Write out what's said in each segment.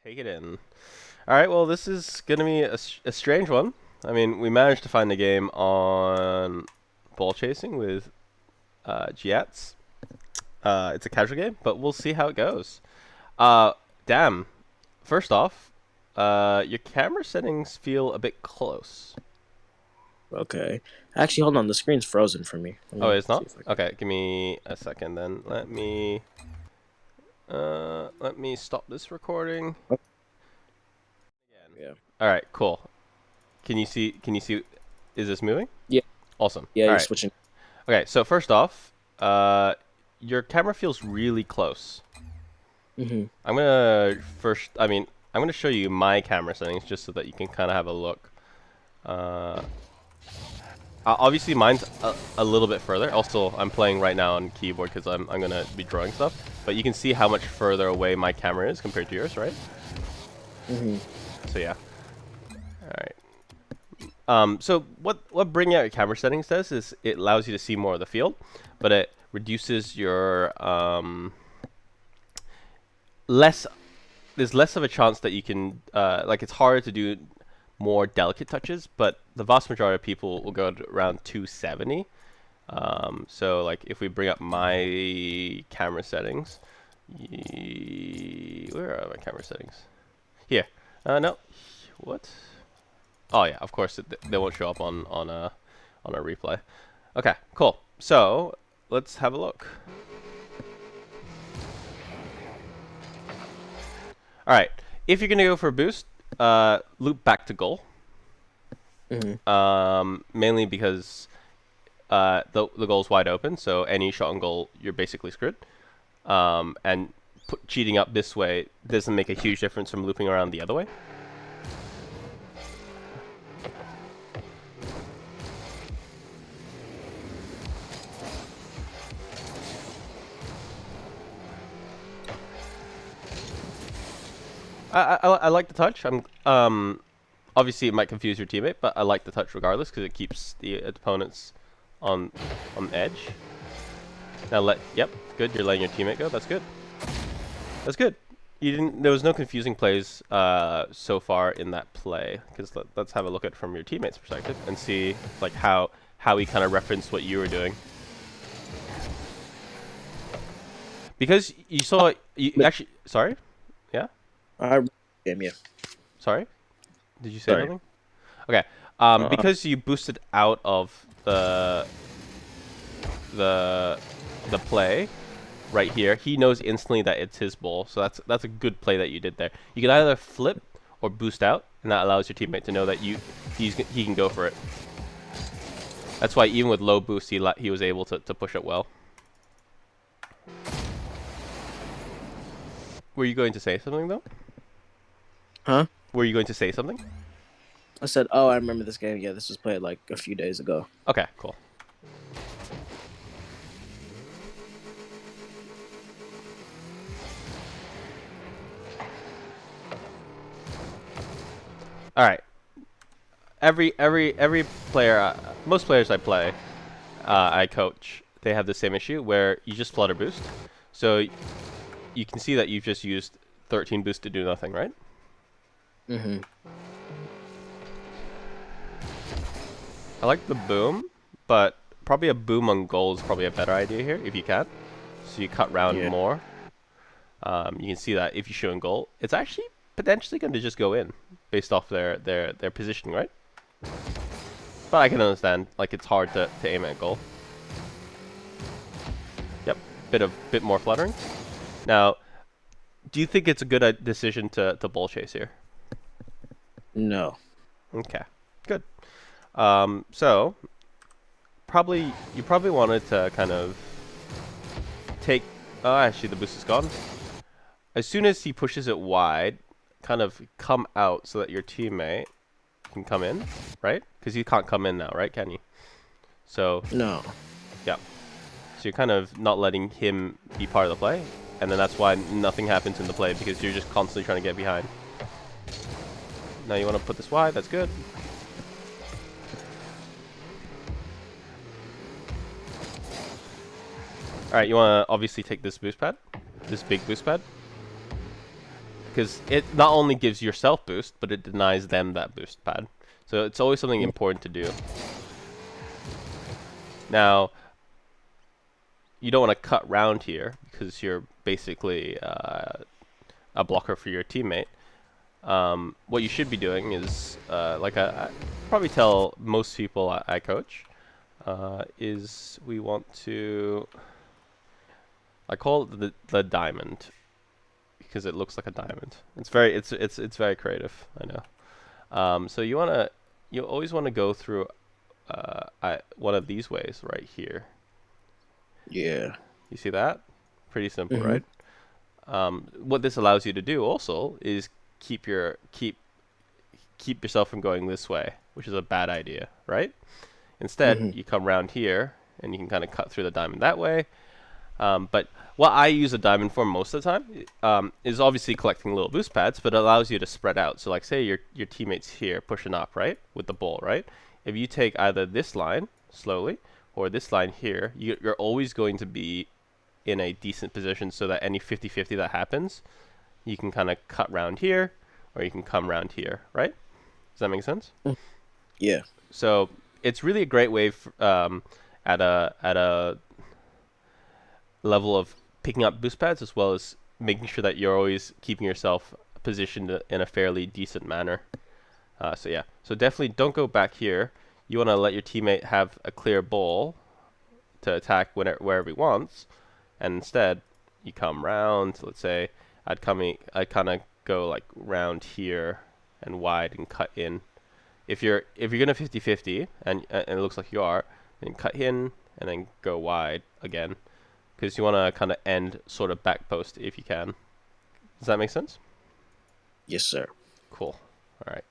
Take it in. All right, well, this is going to be a strange one. I mean, we managed to find a game on ball chasing with Giats. It's a casual game, but we'll see how it goes. Uh, Damn. First off, your camera settings feel a bit close. Okay. Actually, hold on. The screen's frozen for me. Let Oh, me it's see not? if I can. Okay, give me a second then. Let me stop this recording. Oh, Again. yeah. All right, cool. Can you see is this moving? Yeah. Awesome. Yeah. All You're right. switching. Okay, so first off, your camera feels really close. Mhm. I'm gonna show you my camera settings just so that you can kind of have a look. Uh, Obviously mine's a little bit further. Also, I'm playing right now on keyboard because I'm gonna be drawing stuff. But you can see how much further away my camera is compared to yours, right? Mhm. So yeah. All right. So what bringing out your camera settings does is it allows you to see more of the field, but it reduces your less. There's less of a chance that you can like it's harder to do more delicate touches, but the vast majority of people will go to around 270. So like if we bring up my camera settings, where are my camera settings? Here. No. What? Oh yeah, of course they won't show up on a replay. Okay, cool. So let's have a look. All right, if you're gonna go for a boost, loop back to goal. Mhm. Mainly because the goal's wide open, so any shot on goal you're basically screwed. And cheating up this way doesn't make a huge difference from looping around the other way. I like the touch. Obviously it might confuse your teammate, but I like the touch regardless because it keeps the opponents on edge. Now yep, good. You're letting your teammate go. That's good. That's good. You didn't. There was no confusing plays so far in that play because let's have a look at it from your teammate's perspective and see like how he kind of referenced what you were doing. Because you saw you But actually. Sorry. Yeah. I game. Yeah. Sorry. Did you say Sorry. something? Okay. Uh, Because you boosted out of the the play right here, he knows instantly that it's his ball. So that's a good play that you did there. You can either flip or boost out, and that allows your teammate to know that he can go for it. That's why even with low boost, he was able to push it well. Were you going to say something though? huh? Were you going to say something? I said, oh, I remember this game. Yeah, this was played like a few days ago. Okay, cool. All right. Every player, most players I play, I coach, they have the same issue where you just flutter boost. So you can see that you've just used 13 boost to do nothing, right? Mhm. I like the boom, but probably a boom on goal is probably a better idea here if you can. So you cut round Yeah. more. You can see that if you show in goal, it's actually potentially going to just go in based off their positioning, right? But I can understand, like it's hard to aim at goal. Yep, bit more fluttering. Now, do you think it's a good decision to ball chase here? No. Okay, good. So you probably wanted to kind of take. Oh, actually, the boost is gone. As soon as he pushes it wide, kind of come out so that your teammate can come in, right? Because he can't come in now, right? Can he? So No. yeah. So you're kind of not letting him be part of the play, and then that's why nothing happens in the play because you're just constantly trying to get behind. Now you want to put this wide. That's good. All right, you want to obviously take this boost pad, this big boost pad. because it not only gives yourself boost, but it denies them that boost pad. So it's always something important to do. Now, you don't want to cut round here because you're basically a blocker for your teammate. What you should be doing is, like I probably tell most people I coach, is we want to, I call it the diamond because it looks like a diamond. It's very creative, I know. So you always want to go through one of these ways right here. Yeah. You see that? Pretty simple, right? What this allows you to do also is keep yourself from going this way, which is a bad idea, right? Instead, you come around here and you can kind of cut through the diamond that way. But what I use a diamond for most of the time is obviously collecting little boost pads, but it allows you to spread out. So like say your teammate's here pushing up, right, with the ball, right? If you take either this line slowly or this line here, you're always going to be in a decent position so that any 50-50 that happens, you can kind of cut round here or you can come round here, right? Does that make sense? Yeah. So it's really a great way at a level of picking up boost pads as well as making sure that you're always keeping yourself positioned in a fairly decent manner. So yeah, so definitely don't go back here. You want to let your teammate have a clear ball to attack wherever he wants, and instead you come round. Let's say I'd kind of go like round here and wide and cut in. If you're gonna 50-50 and it looks like you are, then cut in and then go wide again, because you want to kind of end sort of back post if you can. Does that make sense? Yes, sir. Cool. All right.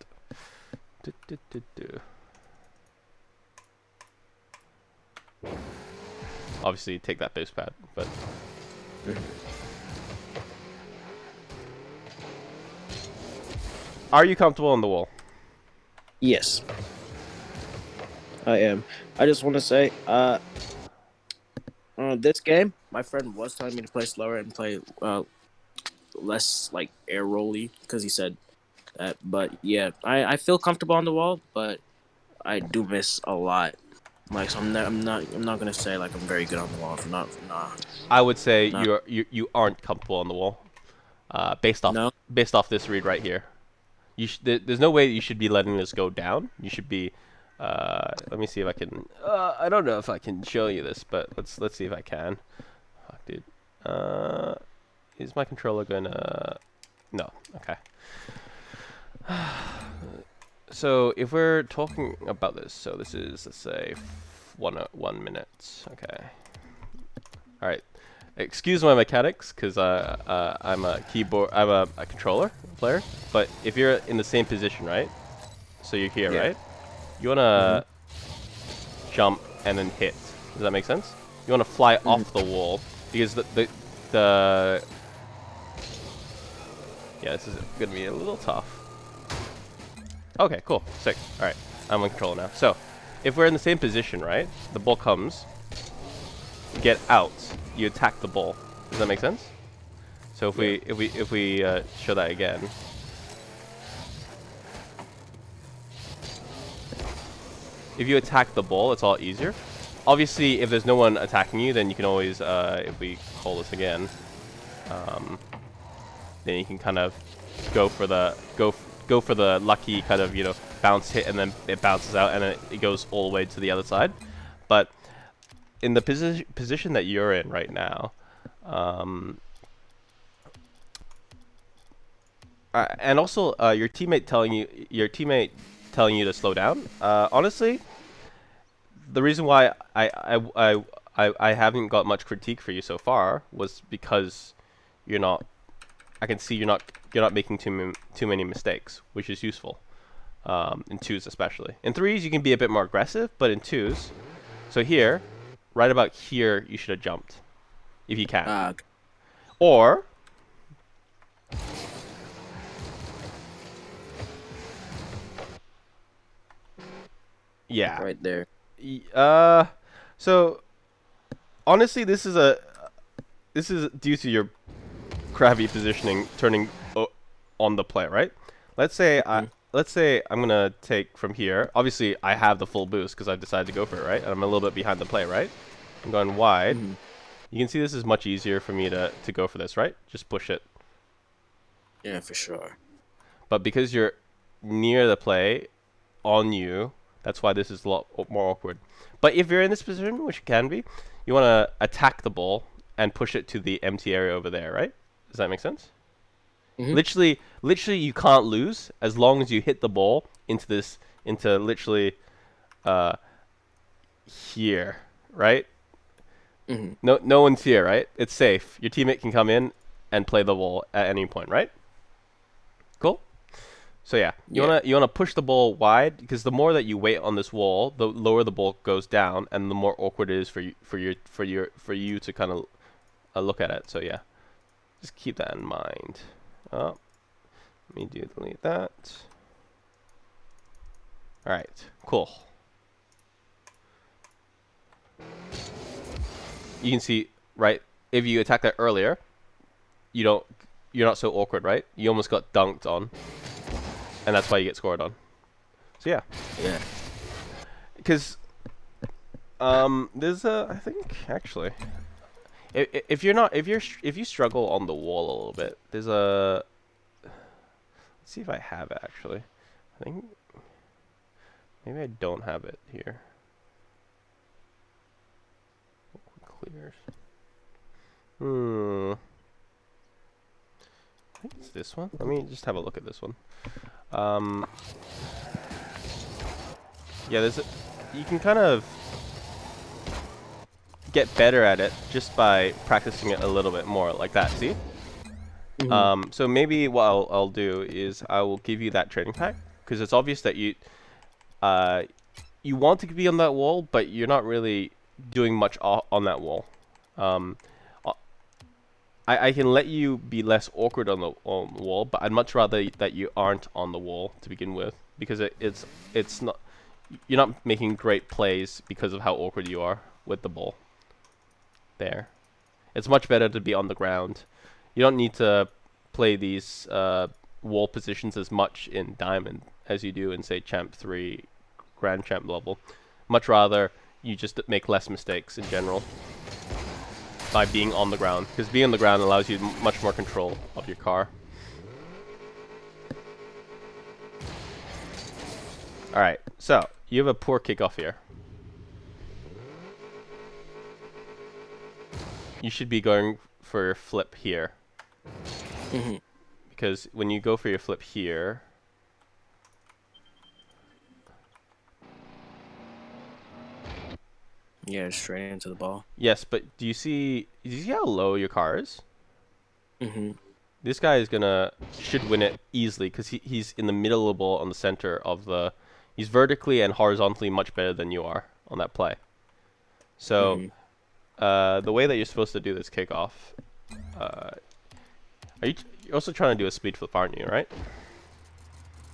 Obviously, take that boost pad, but. Are you comfortable on the wall? Yes, I am. I just want to say, this game, my friend was telling me to play slower and play less like air rolly because he said that. But yeah, I feel comfortable on the wall, but I do miss a lot. Like, so I'm not gonna say like I'm very good on the wall. Nah. I would say you aren't comfortable on the wall, based off this read right here. There's no way you should be letting this go down. You should be. Let me see if I can. I don't know if I can show you this, but let's see if I can. Fuck, dude. Is my controller gonna? No. Okay. So if we're talking about this, so this is, let's say, 1 minute. Okay. All right. Excuse my mechanics, because I'm a controller player. But if you're in the same position, right? So you're here, right? You wanna jump and then hit. Does that make sense? You wanna fly off the wall, because the yeah, this is gonna be a little tough. Okay, cool, sick. All right, I'm on controller now. So, if we're in the same position, right? The ball comes. Get out. You attack the ball. Does that make sense? So if we show that again. If you attack the ball, it's all easier. Obviously, if there's no one attacking you, then you can always, if we call this again, then you can kind of go for the lucky kind of, bounce hit, and then it bounces out and then it goes all the way to the other side. But in the position that you're in right now, and also your teammate telling you to slow down. Honestly, the reason why I haven't got much critique for you so far was because you're not. I can see you're not making too many mistakes, which is useful. In twos especially. In threes you can be a bit more aggressive, but in twos, so here, right about here, you should have jumped, if you can. Or yeah, right there. So honestly, this is due to your crappy positioning, turning on the play, right? Let's say I'm gonna take from here. Obviously, I have the full boost because I decided to go for it, right? And I'm a little bit behind the play, right? I'm going wide. Mm-hmm. You can see this is much easier for me to go for this, right? Just push it. Yeah, for sure. But because you're near the play, on you, that's why this is a lot more awkward. But if you're in this position, which it can be, you want to attack the ball and push it to the empty area over there, right? Does that make sense? Mm-hmm. Literally, you can't lose as long as you hit the ball into literally here, right? Mm-hmm. No one's here, right? It's safe. Your teammate can come in and play the ball at any point, right? Cool. So yeah, you wanna push the ball wide because the more that you wait on this wall, the lower the ball goes down, and the more awkward it is for you to kind of look at it. So yeah, just keep that in mind. Oh, let me delete that. All right, cool. You can see, right? If you attack that earlier, you're not so awkward, right? You almost got dunked on. And that's why you get scored on. So yeah. Yeah. Because there's I think actually, if you struggle on the wall a little bit, there's a. Let's see if I have it actually. I think maybe I don't have it here. Clears. I think it's this one. Let me just have a look at this one. Yeah, you can kind of get better at it just by practicing it a little bit more, like that. See? Mm-hmm. So maybe what I'll do is I will give you that training pack because it's obvious that you want to be on that wall, but you're not really doing much on that wall. I can let you be less awkward on the wall, but I'd much rather that you aren't on the wall to begin with, because it's not, you're not making great plays because of how awkward you are with the ball. There, it's much better to be on the ground. You don't need to play these wall positions as much in Diamond as you do in, say, Champ 3, Grand Champ level. Much rather you just make less mistakes in general by being on the ground, because being on the ground allows you much more control of your car. Alright, so you have a poor kickoff here. You should be going for your flip here. Mm-hmm. Because when you go for your flip here, Yeah, straight into the ball. yes, but do you see how low your car is? Mm-hmm. This guy should win it easily because he's in the middle of the ball on the center of the. He's vertically and horizontally much better than you are on that play. So, the way that you're supposed to do this kickoff, you're also trying to do a speed flip, aren't you? Right?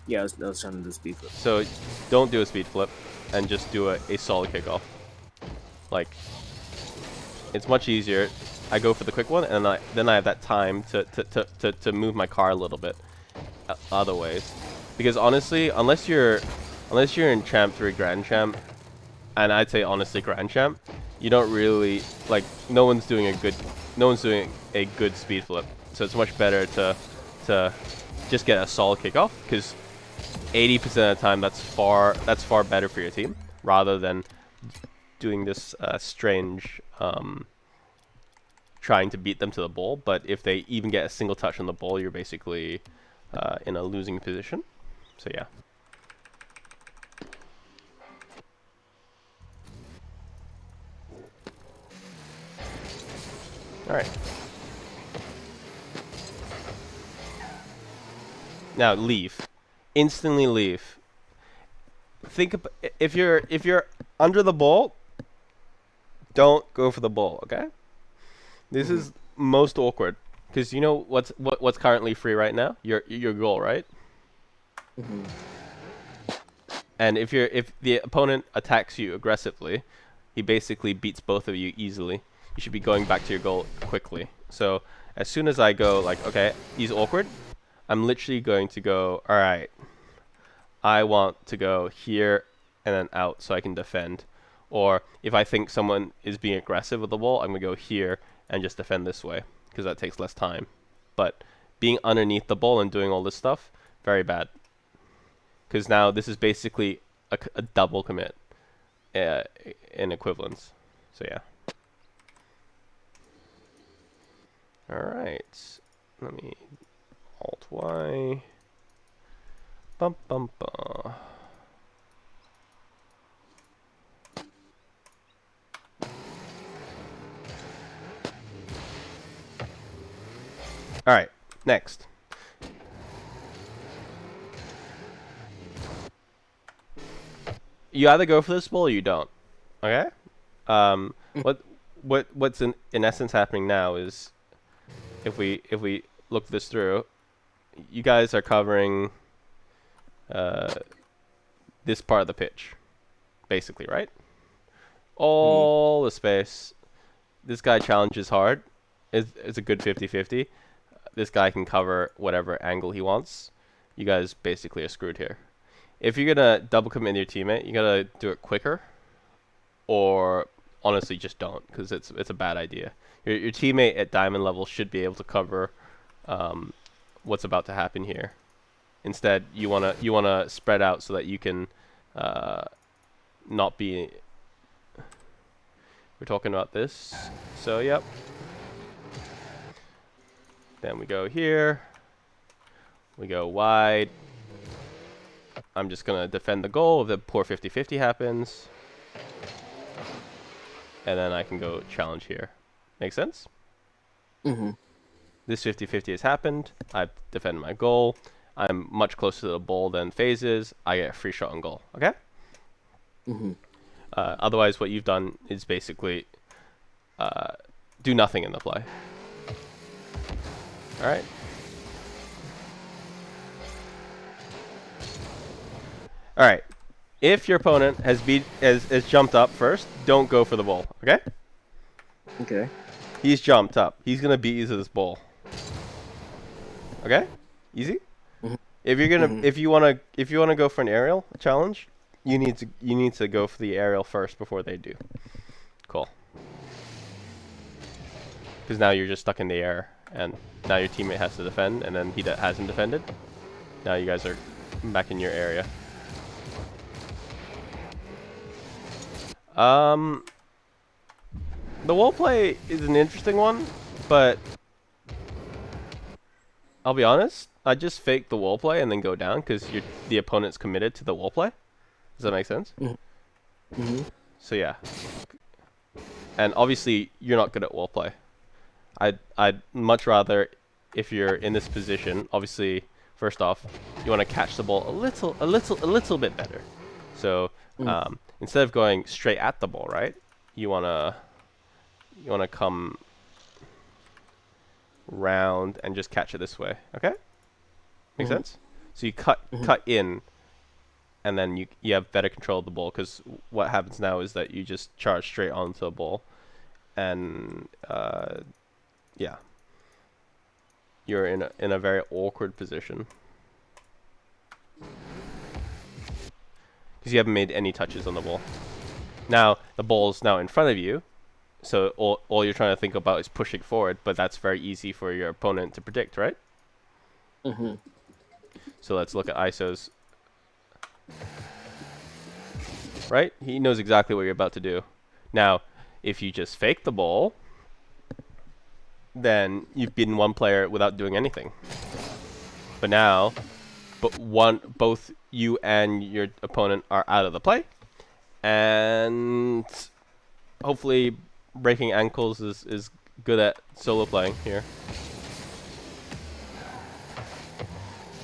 Yeah, I was trying to do speed flip. So, don't do a speed flip, and just do a solid kickoff. Like, it's much easier. I go for the quick one, and then I have that time to move my car a little bit other ways. Because honestly, unless you're in Champ 3 Grand Champ, and I'd say honestly Grand Champ, you don't really, like, no one's doing a good speed flip. So it's much better to just get a solid kickoff, because 80% of the time that's far better for your team rather than doing this strange trying to beat them to the ball. But if they even get a single touch on the ball, you're basically in a losing position. So yeah. All right. Now leave. Instantly leave. Think if you're under the ball, don't go for the ball, okay? This is most awkward because you know what's currently free right now? Your goal, right? And if the opponent attacks you aggressively, he basically beats both of you easily. You should be going back to your goal quickly. So as soon as I go, like, okay, he's awkward, I'm literally going to go, all right, I want to go here and then out so I can defend. Or if I think someone is being aggressive with the wall, I'm going to go here and just defend this way because that takes less time. But being underneath the ball and doing all this stuff, very bad. Because now this is basically a double commit in equivalence. So yeah. Alright. Let me Alt Y. Bum bum bum. Alright, next. You either go for this ball or you don't. Okay? What's in essence happening now is if we look this through, you guys are covering this part of the pitch. Basically, right? All the space. This guy challenges hard. It's a good 50-50. This guy can cover whatever angle he wants. You guys basically are screwed here. If you're gonna double commit your teammate, you gotta do it quicker, or honestly just don't, because it's a bad idea. Your teammate at diamond level should be able to cover what's about to happen here. Instead, you wanna spread out so that you can not be. We're talking about this, so yep. Then we go here. We go wide. I'm just going to defend the goal if the poor 50-50 happens. And then I can go challenge here. Make sense? Mm-hmm. This 50-50 has happened. I've defended my goal. I'm much closer to the ball than FaZe is. I get a free shot on goal. Okay? Mm-hmm. Otherwise, what you've done is basically do nothing in the play. Alright? Alright. If your opponent has jumped up first, don't go for the ball. Okay? Okay. He's jumped up. He's gonna beat you to this ball. Okay? Easy? Mm-hmm. If you're gonna if you wanna go for an aerial challenge, you need to go for the aerial first before they do. Cool. Because now you're just stuck in the air, and now your teammate has to defend, and then he hasn't defended. Now you guys are back in your area. The wall play is an interesting one, but I'll be honest, I just fake the wall play and then go down because the opponent's committed to the wall play. Does that make sense? Mm-hmm. So yeah. And obviously you're not good at wall play. I'd much rather, if you're in this position, obviously first off, you want to catch the ball a little bit better. So instead of going straight at the ball, right? You wanna come round and just catch it this way. Okay? Make sense? So you cut in, and then you have better control of the ball, because what happens now is that you just charge straight onto the ball, and yeah, you're in a very awkward position because you haven't made any touches on the ball. Now the ball's now in front of you, so all you're trying to think about is pushing forward, but that's very easy for your opponent to predict, right? Mm-hmm. So let's look at ISOs. Right? He knows exactly what you're about to do. Now, if you just fake the ball, then you've beaten one player without doing anything. But now, both you and your opponent are out of the play, and hopefully breaking ankles is good at solo playing here.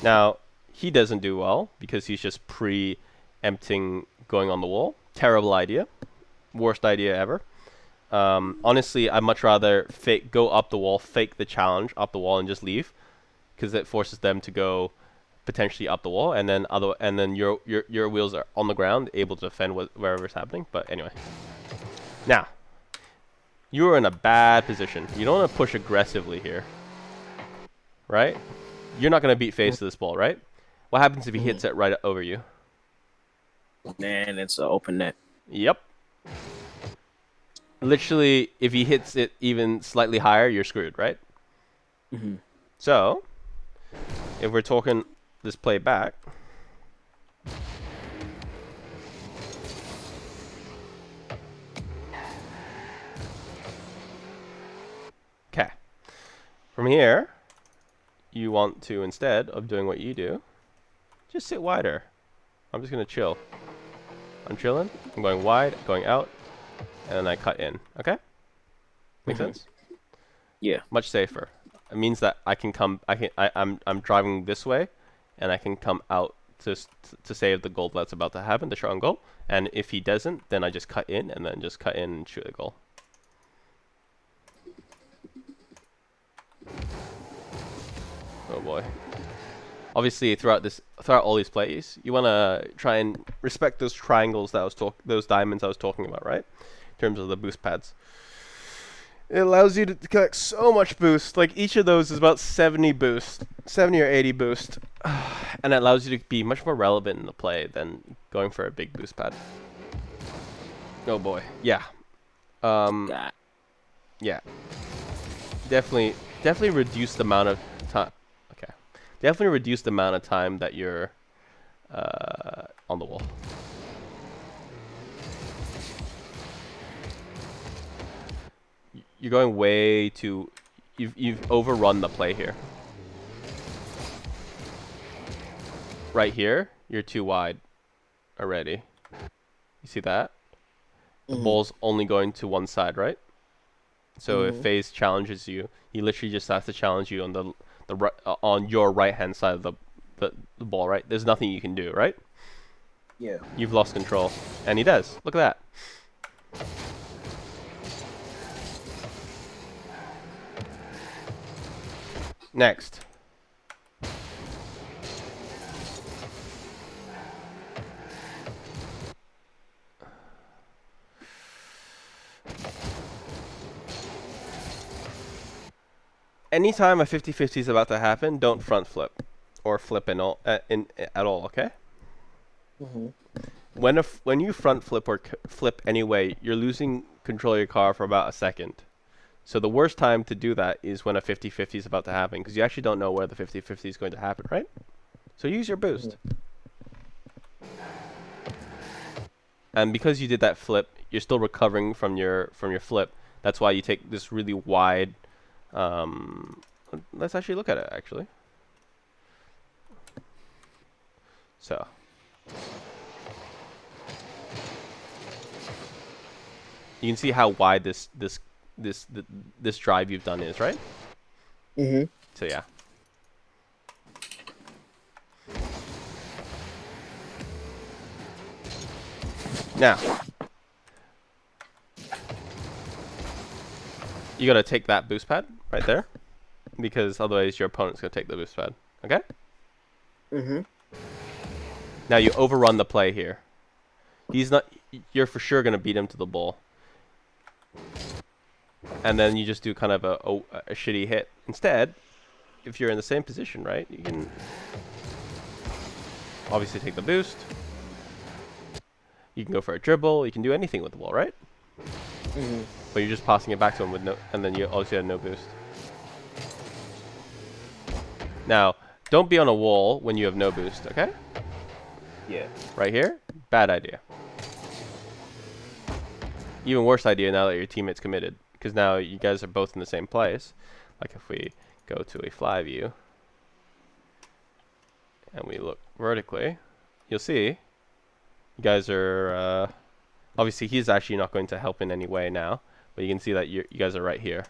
Now, he doesn't do well because he's just preempting going on the wall. Terrible idea. Worst idea ever. Honestly, I'd much rather go up the wall, fake the challenge up the wall, and just leave, because it forces them to go potentially up the wall, and then your wheels are on the ground, able to defend wherever's happening. But anyway, now you are in a bad position. You don't want to push aggressively here, right? you're not going to beat FaZe to this ball, right? What happens if he hits it right over you? And it's an open net. Yep. Literally, if he hits it even slightly higher, you're screwed, right? So, if we're talking this play back, okay. From here, you want to, instead of doing what you do, just sit wider. I'm just going to chill. I'm chilling. I'm going wide, going out, and then I cut in. Okay? Make sense? Yeah. Much safer. It means that I can come. I'm driving this way, and I can come out to save the goal that's about to happen, the shot on goal. And if he doesn't, then I just cut in, and then just cut in and shoot a goal. Oh boy. Obviously, throughout all these plays, you want to try and respect those triangles that those diamonds I was talking about, right? In terms of the boost pads. It allows you to collect so much boost. Like, each of those is about 70 boost. 70 or 80 boost. And it allows you to be much more relevant in the play than going for a big boost pad. Oh boy. Yeah. Yeah. Definitely reduce the amount of time. Okay. Definitely reduce the amount of time that you're on the wall. You're going way too... You've overrun the play here. Right here, you're too wide already. You see that? The ball's only going to one side, right? So if FaZe challenges you, he literally just has to challenge you on on your right-hand side of the ball, right? There's nothing you can do, right? Yeah. You've lost control. And he does. Look at that. Next. Anytime a 50-50 is about to happen, don't front flip or flip at all, okay? When you front flip or flip anyway, you're losing control of your car for about a second. So the worst time to do that is when a 50-50 is about to happen, because you actually don't know where the 50-50 is going to happen, right? So use your boost. And because you did that flip, you're still recovering from your flip. That's why you take this really wide... let's actually look at it, actually. So... you can see how wide this drive you've done is, right? So yeah. Now, you gotta take that boost pad right there, because otherwise your opponent's gonna take the boost pad. Okay? Now you overrun the play here. He's not. You're for sure gonna beat him to the ball. And then you just do kind of a shitty hit. Instead, if you're in the same position, right, you can obviously take the boost. You can go for a dribble. You can do anything with the ball, right? But you're just passing it back to him with no, and then you obviously had no boost. Now, don't be on a wall when you have no boost, okay? Yeah. Right here, bad idea. Even worse idea now that your teammate's committed, because now you guys are both in the same place. Like if we go to a fly view and we look vertically, you'll see you guys are obviously he's actually not going to help in any way now, but you can see that you guys are right here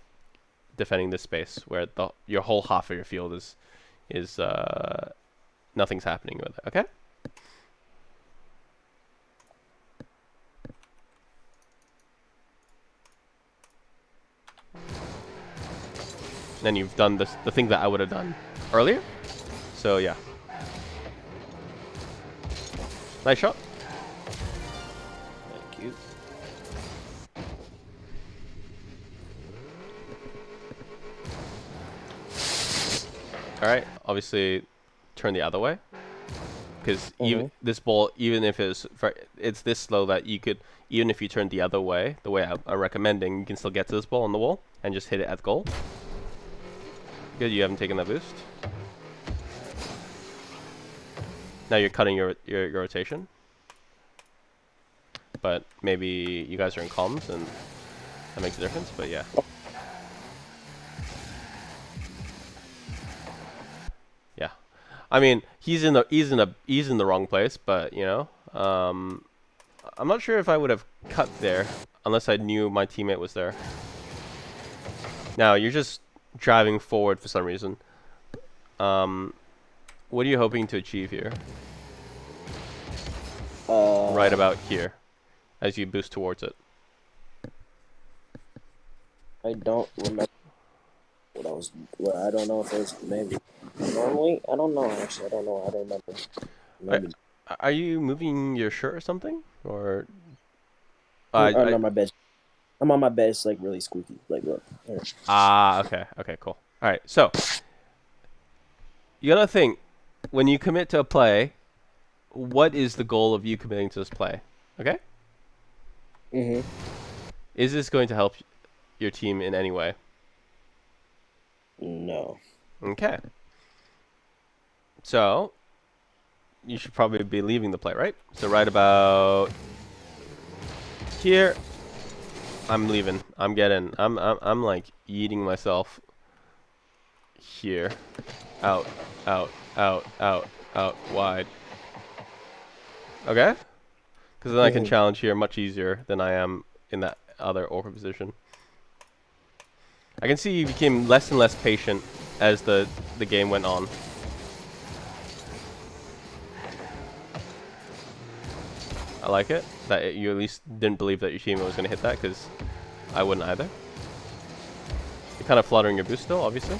defending this space where your whole half of your field is nothing's happening with it. Okay. Then you've done the thing that I would have done earlier. So yeah. Nice shot. Thank you. All right. Obviously, turn the other way. Because Mhm. this ball, even if it's this slow that you could, even if you turn the other way, the way I'm recommending, you can still get to this ball on the wall and just hit it at goal. Good, you haven't taken that boost. Now you're cutting your rotation. But maybe you guys are in comms and that makes a difference, but yeah. Yeah. I mean, he's in the wrong place, but you know, I'm not sure if I would have cut there unless I knew my teammate was there. Now you're just driving forward for some reason. What are you hoping to achieve here? Right about here, as you boost towards it. I don't remember what I don't know if it was maybe normally. I don't know actually. I don't know. I don't remember. Maybe. Are you moving your shirt or something? Or I'm on my bed. I'm on my bed. It's like really squeaky. Like look. Here. Okay. Okay, cool. All right. So, you got to think when you commit to a play, what is the goal of you committing to this play? Okay? Mhm. Is this going to help your team in any way? No. Okay. So, you should probably be leaving the play, right? So right about here, I'm leaving. I'm like eating myself here. Out, out, out, out, out, wide. Okay? Because then I can challenge here much easier than I am in that other awkward position. I can see you became less and less patient as the game went on. I like it that you at least didn't believe that your teammate was going to hit that, because I wouldn't either. You're kind of fluttering your boost still, obviously.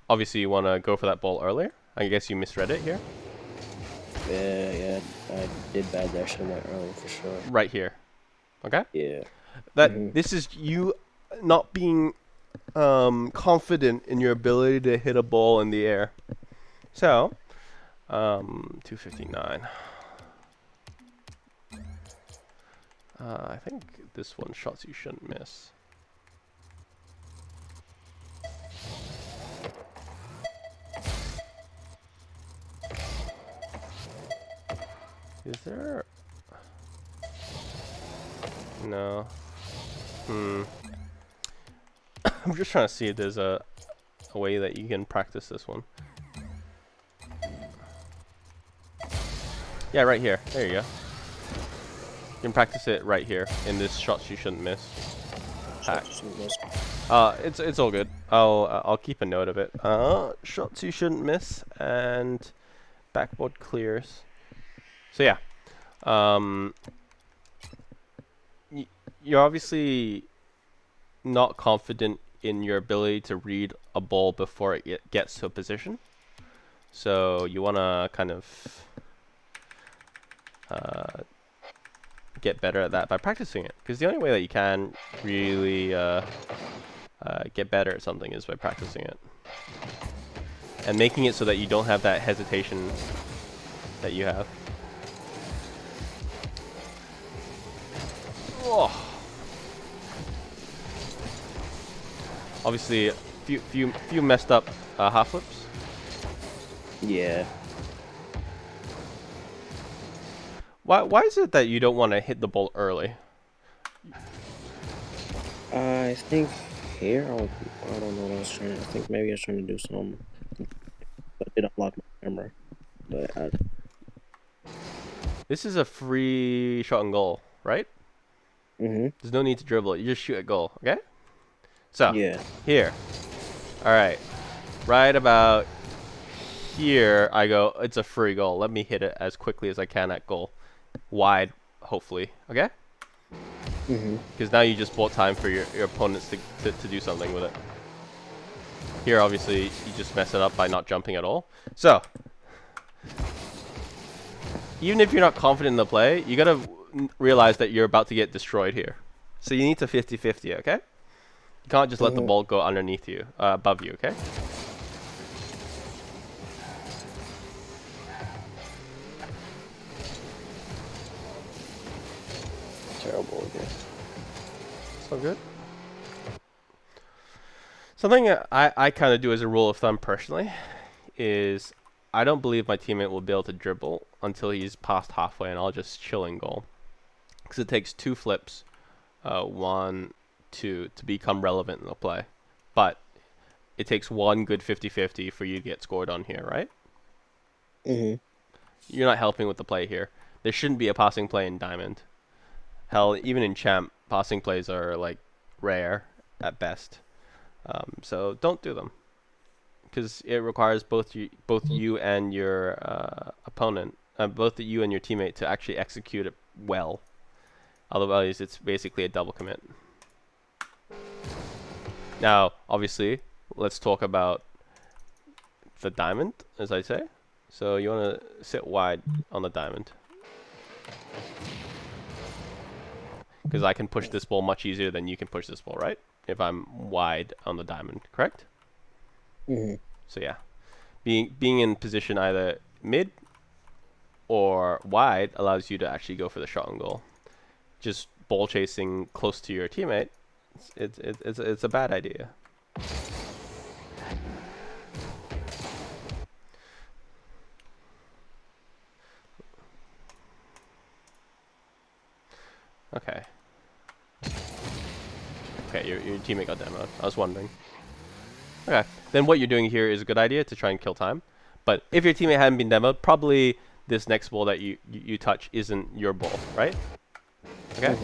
Obviously, you want to go for that ball earlier. I guess you misread it here. Yeah, I did bad there. Should have went early for sure. Right here. Okay? Yeah. This is you not being confident in your ability to hit a ball in the air. So, 259. I think this one shots you shouldn't miss. Is there... No. I'm just trying to see if there's a way that you can practice this one. Yeah, right here. There you go. You can practice it right here in this shots you shouldn't miss. Pack. It's all good. I'll keep a note of it. Shots you shouldn't miss and backboard clears. So yeah, you're obviously not confident in your ability to read a ball before it gets to a position. So you want to kind of get better at that by practicing it. Because the only way that you can really get better at something is by practicing it. And making it so that you don't have that hesitation that you have. Oh. Obviously, few messed up half flips. Yeah. Why is it that you don't want to hit the ball early? I think here I don't know what I was trying. I think maybe I was trying to do some. But it unlocked my camera. But This is a free shot and goal, right? There's no need to dribble it. You just shoot at goal, okay? So, yeah. Here. Alright. Right about here, I go, it's a free goal. Let me hit it as quickly as I can at goal. Wide, hopefully, okay? Because now you just bought time for your opponents to do something with it. Here, obviously, you just mess it up by not jumping at all. So, even if you're not confident in the play, you gotta realize that you're about to get destroyed here. So you need to 50-50, okay? You can't just let the ball go underneath you, above you, okay? Terrible again. So good. Something I kind of do as a rule of thumb personally is I don't believe my teammate will be able to dribble until he's past halfway, and I'll just chill in goal. Because it takes 2 flips, 1, 2, to become relevant in the play. But it takes 1 good 50-50 for you to get scored on here, right? You're not helping with the play here. There shouldn't be a passing play in Diamond. Hell, even in Champ, passing plays are like rare at best. So don't do them, because it requires both you and your opponent, both you and your teammate, to actually execute it well. Otherwise, it's basically a double commit. Now, obviously, let's talk about the diamond, as I say. So you want to sit wide on the diamond, because I can push this ball much easier than you can push this ball, right? If I'm wide on the diamond, correct? So yeah, being in position either mid or wide allows you to actually go for the shot on goal. Just ball chasing close to your teammate, it's a bad idea. Okay. Okay, your teammate got demoed. I was wondering. Okay, then what you're doing here is a good idea to try and kill time. But if your teammate hadn't been demoed, probably this next ball that you touch isn't your ball, right? Okay.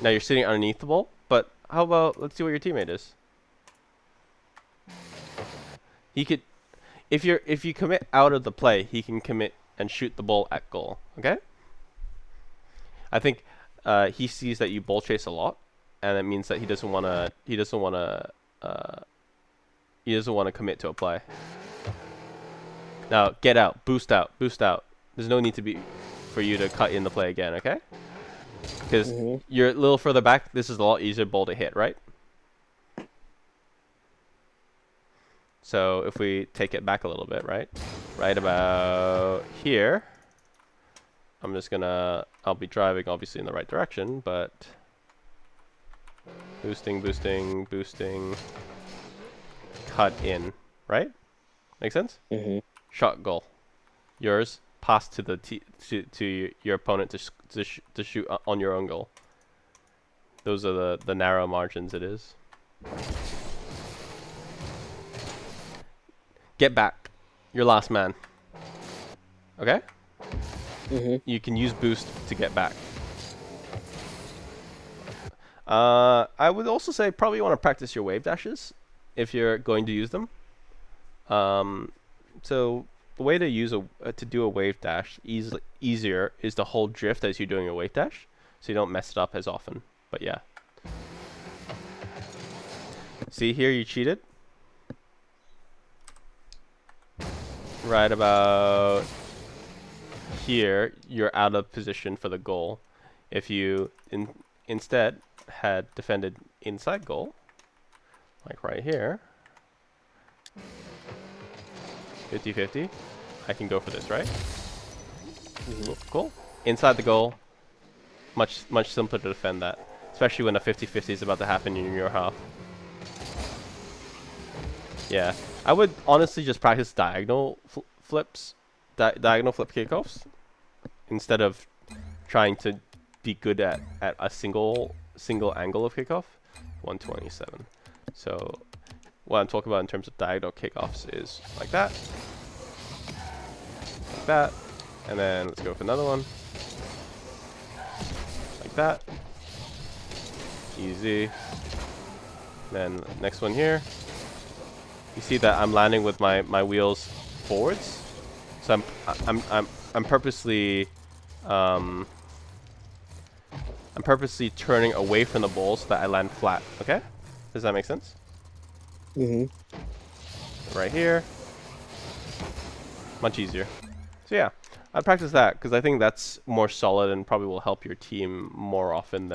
Now you're sitting underneath the ball, but how about let's see what your teammate is. He could, if you commit out of the play, he can commit and shoot the ball at goal. Okay. I think he sees that you ball chase a lot, and it means that he doesn't want to commit to a play. Now get out, boost out, boost out. There's no need for you to cut in the play again, okay? Because you're a little further back. This is a lot easier ball to hit, right? So if we take it back a little bit, right about here, I'll be driving obviously in the right direction, but boosting, boosting, boosting, cut in, right? Make sense? Shot goal. Yours, pass to the to your opponent to shoot on your own goal. Those are the narrow margins it is. Get back. You're last man. Okay? You can use boost to get back. I would also say probably want to practice your wave dashes if you're going to use them. So the way to do a wave dash easier is to hold drift as you're doing a wave dash, so you don't mess it up as often. But yeah. See here, you cheated. Right about here, you're out of position for the goal. If you instead had defended inside goal, like right here, 50-50, I can go for this, right? Cool. Inside the goal, much simpler to defend that, especially when a 50-50 is about to happen in your half. Yeah, I would honestly just practice diagonal flips, diagonal flip kickoffs, instead of trying to be good at a single angle of kickoff. 127. So what I'm talking about in terms of diagonal kickoffs is like that, and then let's go for another one, like that, easy. Then next one here. You see that I'm landing with my wheels forwards, so I'm purposely turning away from the ball so that I land flat. Okay, does that make sense? Right here, much easier. So yeah, I'd practice that because I think that's more solid and probably will help your team more often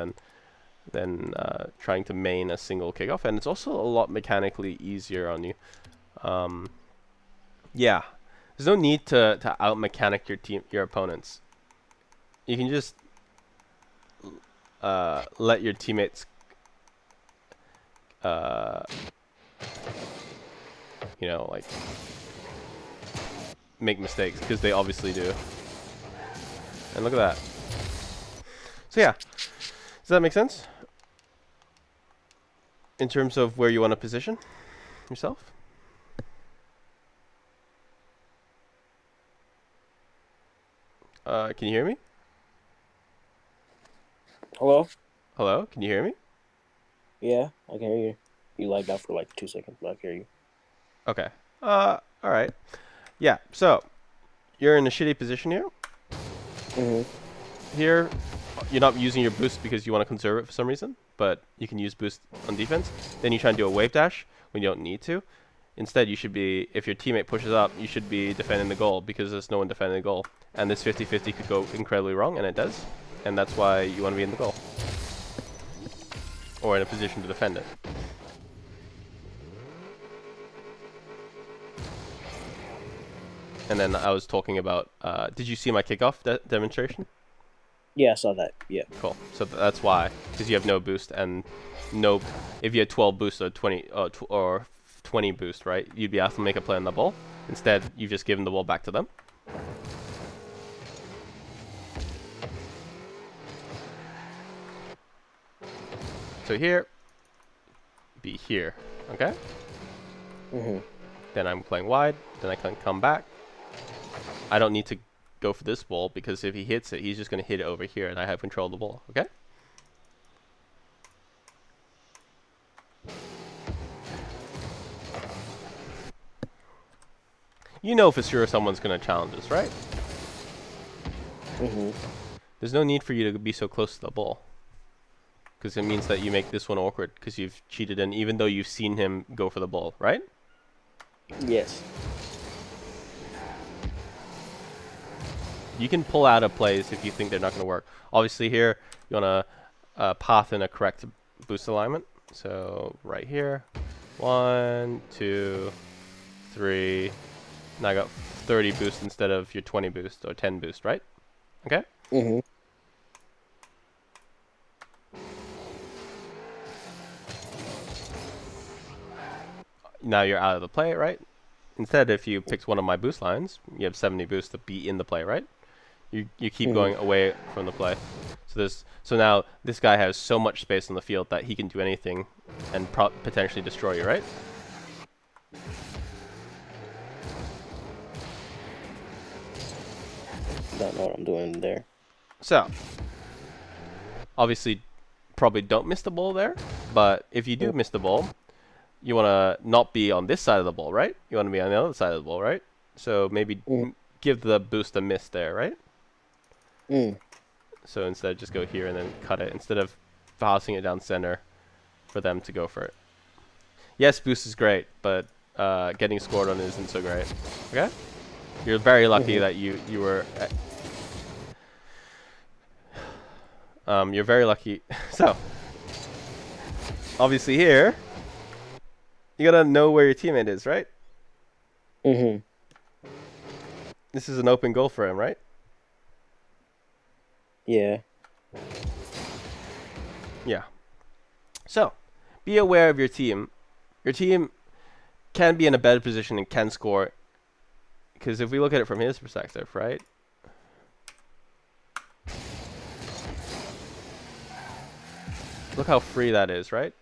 than trying to main a single kickoff, and it's also a lot mechanically easier on you. Yeah, there's no need to out mechanic your opponents. You can just let your teammates you know, like make mistakes, because they obviously do. And look at that. So yeah, does that make sense in terms of where you want to position yourself? Can you hear me? Hello? Hello, can you hear me? Yeah, I can hear you. You lagged out for like 2 seconds, but I can hear you. Okay. All right. Yeah. So you're in a shitty position here. Here, you're not using your boost because you want to conserve it for some reason, but you can use boost on defense. Then you try and do a wave dash when you don't need to. Instead, you should be, if your teammate pushes up, you should be defending the goal, because there's no one defending the goal. And this 50-50 could go incredibly wrong, and it does. And that's why you want to be in the goal, or in a position to defend it. And then I was talking about, did you see my kickoff demonstration? Yeah, I saw that. Yeah. Cool. So that's why, because you have no boost and no. If you had 12 boost or 20 or 20 boost, right? You'd be asked to make a play on the ball. Instead, you've just given the ball back to them. So here, be here, okay? Then I'm playing wide. Then I can come back. I don't need to go for this ball, because if he hits it, he's just going to hit it over here, and I have control of the ball, okay? You know for sure someone's going to challenge us, right? There's no need for you to be so close to the ball, because it means that you make this one awkward, because you've cheated in, even though you've seen him go for the ball, right? Yes. You can pull out of plays if you think they're not going to work. Obviously here, you want to path in a correct boost alignment. So right here, 1, 2, 3. Now I got 30 boost instead of your 20 boost or 10 boost, right? Okay? Now you're out of the play, right? Instead, if you picked one of my boost lines, you have 70 boost to be in the play, right? You keep going away from the play. So now this guy has so much space on the field that he can do anything and potentially destroy you, right? Don't know what I'm doing there. So obviously probably don't miss the ball there, but if you do miss the ball, you want to not be on this side of the ball, right? You want to be on the other side of the ball, right? So maybe give the boost a miss there, right? So instead, just go here and then cut it, instead of passing it down center for them to go for it. Yes, boost is great, but getting scored on isn't so great. Okay? You're very lucky that you were... you're very lucky. So, obviously here, you gotta know where your teammate is, right? This is an open goal for him, right? Yeah. Yeah. So, be aware of your team. Your team can be in a better position and can score. Because if we look at it from his perspective, right? Look how free that is, right?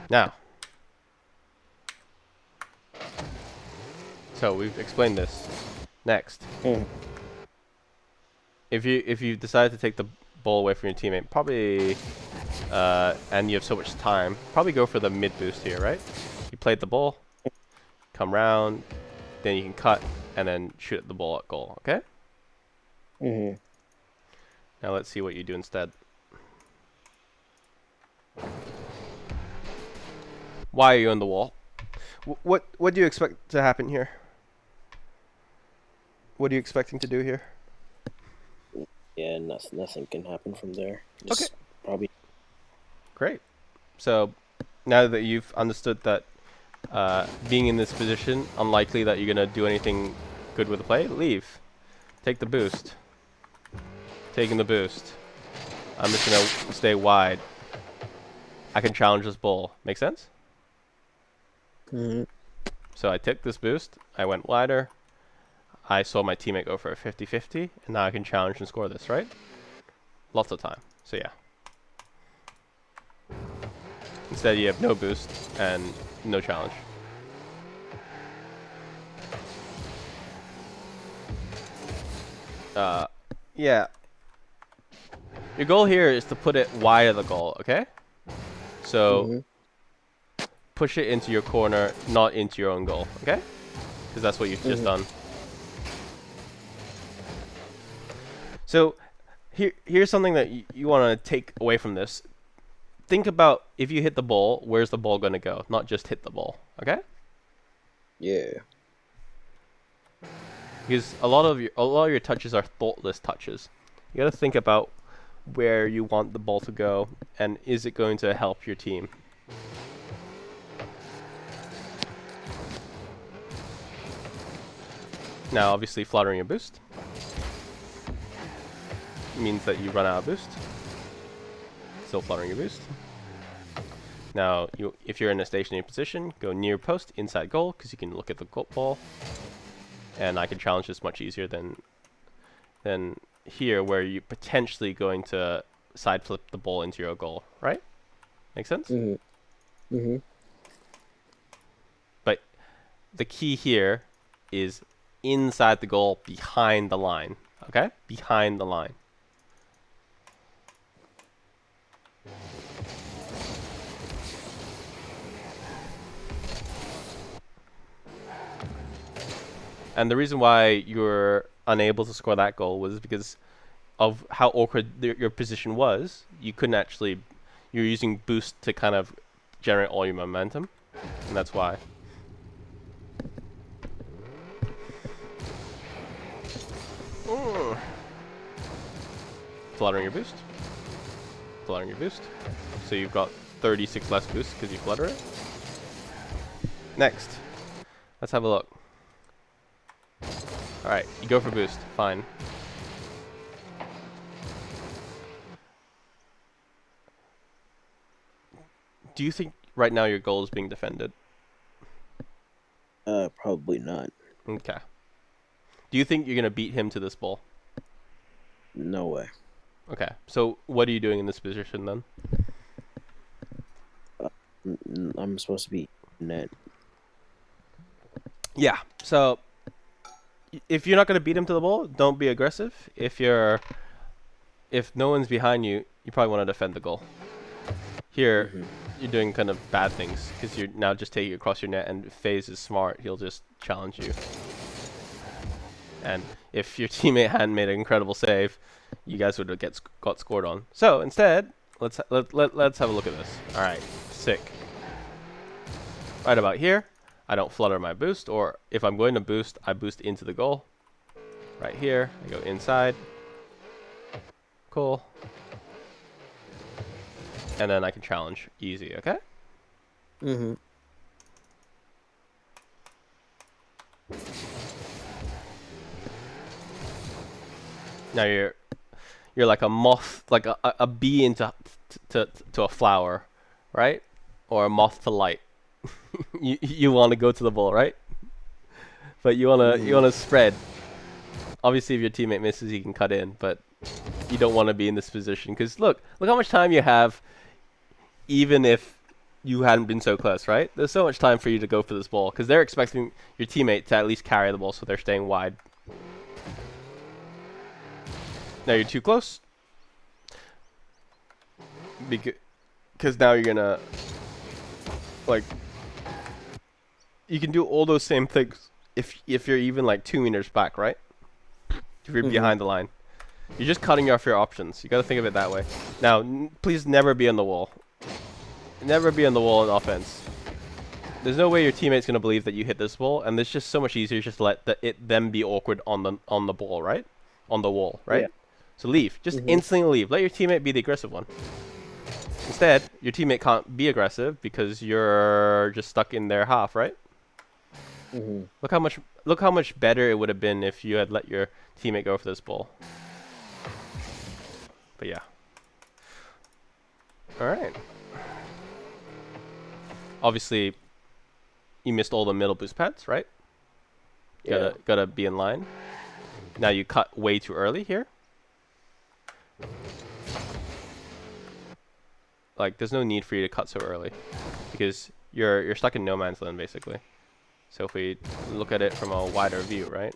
Now, so we've explained this. Next, if you decide to take the ball away from your teammate, probably, and you have so much time, probably go for the mid boost here, right? You played the ball, come round, then you can cut, and then shoot the ball at goal. Okay. Now let's see what you do instead. Why are you on the wall? What do you expect to happen here? What are you expecting to do here? Yeah, nothing can happen from there. Okay. Just probably. Great. So now that you've understood that being in this position, unlikely that you're going to do anything good with the play, leave. Take the boost. Taking the boost. I'm just going to stay wide. I can challenge this ball. Make sense? Mm-hmm. So I took this boost. I went wider. I saw my teammate go for a 50-50. And now I can challenge and score this, right? Lots of time. So yeah. Instead, you have no boost and no challenge. Yeah. Your goal here is to put it wide of the goal, okay? So, push it into your corner, not into your own goal, okay? Because that's what you've just done. So, here's something that you want to take away from this. Think about if you hit the ball, where's the ball going to go? Not just hit the ball, okay? Yeah. Because a lot of your touches are thoughtless touches. You got to think about where you want the ball to go, and is it going to help your team? Now, obviously, fluttering your boost means that you run out of boost. Still fluttering your boost. Now, if you're in a stationary position, go near post, inside goal, because you can look at the goal ball. And I can challenge this much easier than here, where you're potentially going to side flip the ball into your goal, right? Make sense? But the key here is inside the goal, behind the line, okay? Behind the line. And the reason why you're unable to score that goal was because of how awkward your position was. You couldn't actually... You're using boost to kind of generate all your momentum. And that's why. Fluttering your boost. Fluttering your boost. So you've got 36 less boost because you flutter it. Next. Let's have a look. Alright, you go for boost. Fine. Do you think right now your goal is being defended? Probably not. Okay. Do you think you're going to beat him to this ball? No way. Okay. So what are you doing in this position then? I'm supposed to be net. Yeah. So if you're not going to beat him to the ball, don't be aggressive. If no one's behind you, you probably want to defend the goal. Here, you're doing kind of bad things because you're now just taking it across your net, and FaZe is smart. He'll just challenge you. And if your teammate hadn't made an incredible save, you guys would have got scored on. So instead, let's have a look at this. All right, sick. Right about here, I don't flutter my boost, or if I'm going to boost, I boost into the goal. Right here, I go inside. Cool. And then I can challenge easy, okay? Now you're like a moth, like a bee into to a flower, right? Or a moth to light. you want to go to the ball, right? But you wanna spread. Obviously, if your teammate misses, he can cut in, but you don't want to be in this position because look how much time you have. Even if you hadn't been so close, right? There's so much time for you to go for this ball because they're expecting your teammate to at least carry the ball, so they're staying wide. Now you're too close. Because now you're gonna... Like... You can do all those same things if you're even like 2 meters back, right? If you're behind the line. You're just cutting off your options. You gotta think of it that way. Now, please never be on the wall. Never be on the wall in offense. There's no way your teammate's gonna believe that you hit this ball, and it's just so much easier just to let them be awkward on the ball, right? On the wall, Yeah. right? So leave. Just Mhm. instantly leave. Let your teammate be the aggressive one. Instead, your teammate can't be aggressive because you're just stuck in their half, right? Mhm. Look how much better it would have been if you had let your teammate go for this ball. But yeah. All right. Obviously, you missed all the middle boost pads, right? Yeah. Gotta be in line. Now you cut way too early here. Like, there's no need for you to cut so early because you're stuck in no man's land basically. So if we look at it from a wider view, right?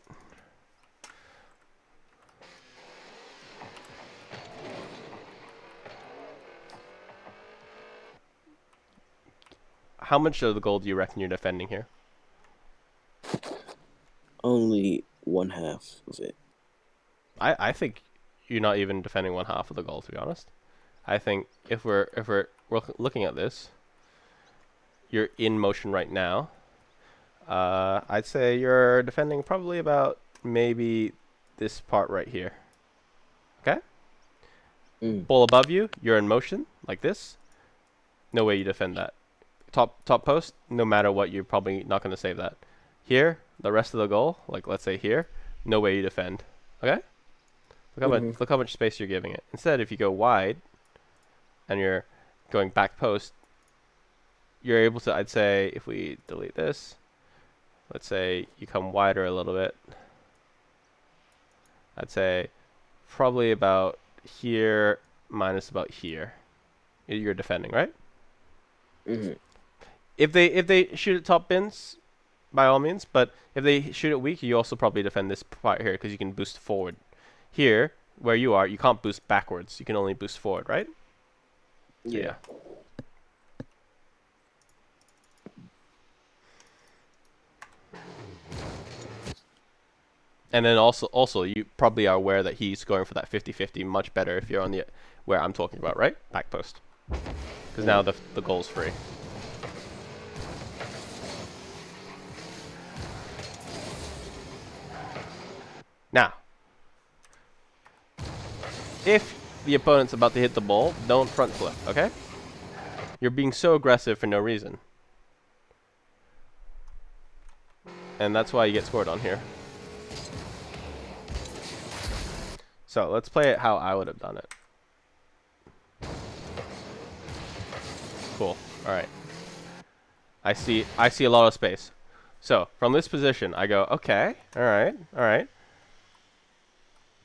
How much of the goal do you reckon you're defending here? Only one half of it. I think you're not even defending one half of the goal, to be honest. I think if we're looking at this, you're in motion right now. I'd say you're defending probably about maybe this part right here. Okay? Mm. Ball above you, you're in motion like this. No way you defend that. Top post, no matter what, you're probably not going to save that. Here, the rest of the goal, like let's say here, no way you defend. Okay? Look how much space you're giving it. Instead, if you go wide and you're going back post, you're able to, I'd say, if we delete this, let's say you come wider a little bit. I'd say probably about here minus about here. You're defending, right? Mhm. If they shoot at top bins, by all means, but if they shoot it weak, you also probably defend this part here because you can boost forward. Here, where you are, you can't boost backwards. You can only boost forward, right? So, Yeah. And then also you probably are aware that he's going for that 50-50 much better if you're on the where I'm talking about, right? Back post. Because now the goal's free. Now, if the opponent's about to hit the ball, don't front flip, okay? You're being so aggressive for no reason. And that's why you get scored on here. So let's play it how I would have done it. Cool. All right. I see a lot of space. So from this position, I go, okay, all right.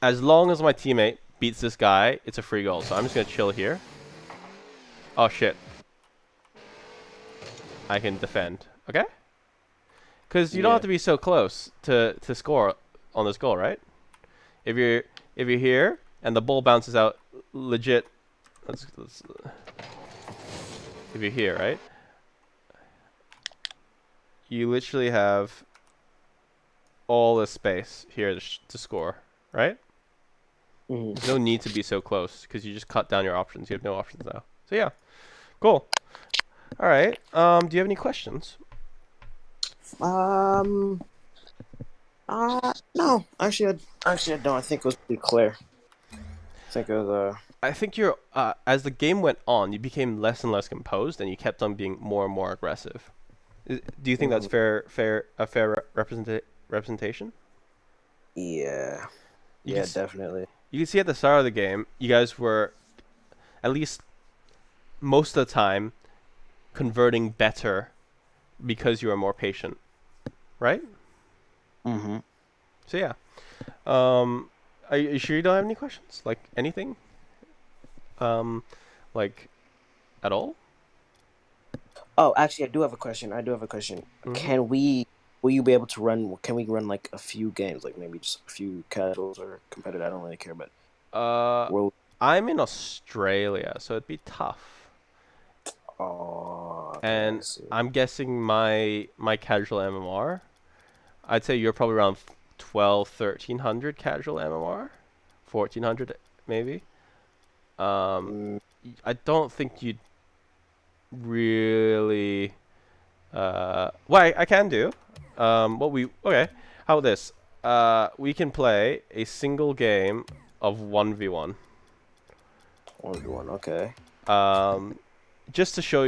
As long as my teammate beats this guy, it's a free goal. So I'm just gonna chill here. Oh shit. I can defend. Okay. Because you don't have to be so close to score on this goal, right? If you're here and the ball bounces out legit, let's if you're here, right? You literally have all the space here to score, right? Mhm. There's no need to be so close because you just cut down your options. You have no options now. So yeah, cool. All right. Do you have any questions? Um. No. Actually, I don't. I think it was pretty clear. I think it was. I think you're as the game went on, you became less and less composed, and you kept on being more and more aggressive. Do you think that's Mhm. a fair representation? Yeah. You Yeah. can Definitely. you can see at the start of the game, you guys were at least most of the time converting better because you were more patient, right? Mhm. So yeah. Are you sure you don't have any questions? Like anything? Um, like at all? Oh, actually, I do have a question. Mm-hmm. Can we? Will you be able to run? Can we run like a few games, like maybe just a few casuals or competitive? I don't really care, but Uh, will. I'm in Australia, so it'd be tough. Oh, okay, I And see. I'm guessing my casual MMR, I'd say you're probably around 12, 1300 casual MMR, 1400 maybe. Um, Mm, I don't think you'd really What I can do, okay, how about this? We can play a single game of 1v1. 1v1, okay. Just to show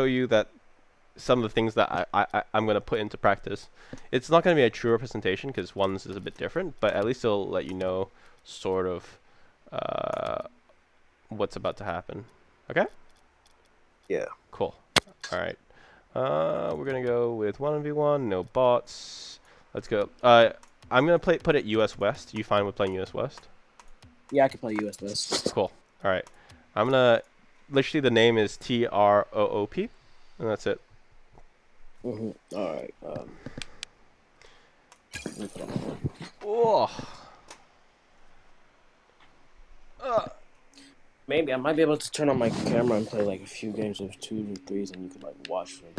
you that some of the things that I'm going to put into practice. It's not going to be a true representation because one's is a bit different, but at least it'll let you know sort of what's about to happen. Okay? Yeah. Cool. All right. We're going to go with 1v1, no bots. Let's go. I'm going to put it US West. You fine with playing US West? Yeah, I can play US West. Cool. All right. I'm going to... Literally, the name is TROOP, and that's it. All right. Oh. Maybe I might be able to turn on my camera and play like a few games of 2 to 3s, and you can like watch them.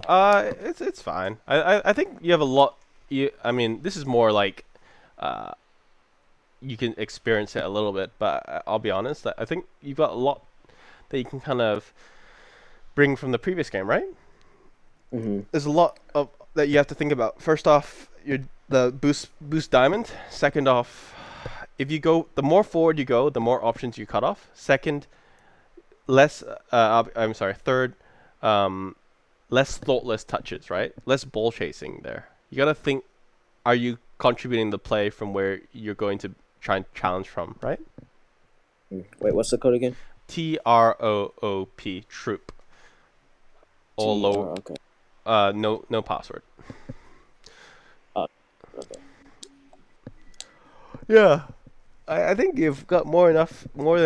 It's fine. I think you have a lot. I mean, this is more like, you can experience it a little bit, but I'll be honest. I think you've got a lot that you can kind of bring from the previous game, right? There's a lot of that you have to think about. First off, the boost diamond. Second off, if you go, the more forward you go, the more options you cut off. Second, I'm sorry. Third, less thoughtless touches, right? Less ball chasing there. You gotta think, are you contributing the play from where you're going to try and challenge from, right? Wait, what's the code again? TROOP, troop. All low. Okay. No password. Okay. Yeah, I think you've got more than